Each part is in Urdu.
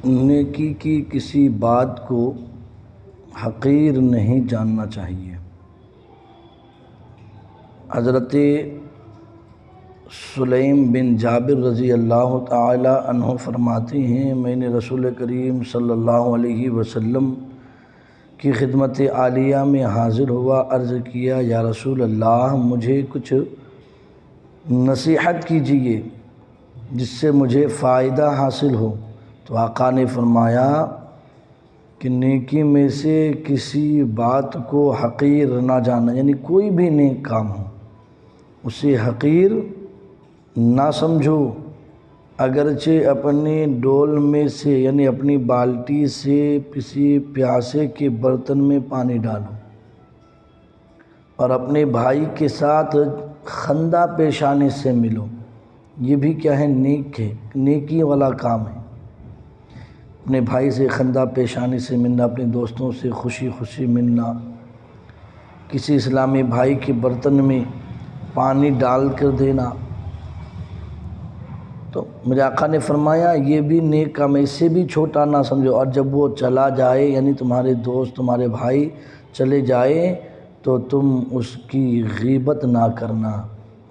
نیکی کی کسی بات کو حقیر نہیں جاننا چاہیے۔ حضرت سلیم بن جابر رضی اللہ تعالی عنہ فرماتے ہیں، میں نے رسول کریم صلی اللہ علیہ وسلم کی خدمت عالیہ میں حاضر ہوا، عرض کیا یا رسول اللہ مجھے کچھ نصیحت کیجیے جس سے مجھے فائدہ حاصل ہو۔ تو آقا نے فرمایا کہ نیکی میں سے کسی بات کو حقیر نہ جاننا، یعنی کوئی بھی نیک کام ہو اسے حقیر نہ سمجھو، اگرچہ اپنے ڈول میں سے یعنی اپنی بالٹی سے کسی پیاسے کے برتن میں پانی ڈالو اور اپنے بھائی کے ساتھ خندہ پیشانی سے ملو، یہ بھی کیا ہے؟ نیکی والا کام ہے۔ اپنے بھائی سے خندہ پیشانی سے ملنا، اپنے دوستوں سے خوشی خوشی ملنا، کسی اسلامی بھائی کے برتن میں پانی ڈال کر دینا، تو میرے آقا نے فرمایا یہ بھی نیک کام ہے، اس سے بھی چھوٹا نہ سمجھو۔ اور جب وہ چلا جائے یعنی تمہارے دوست تمہارے بھائی چلے جائے تو تم اس کی غیبت نہ کرنا،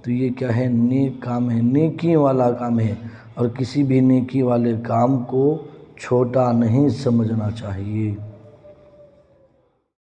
تو یہ کیا ہے؟ نیک کام ہے، نیکی والا کام ہے، اور کسی بھی نیکی والے کام کو چھوٹا نہیں سمجھنا چاہیے۔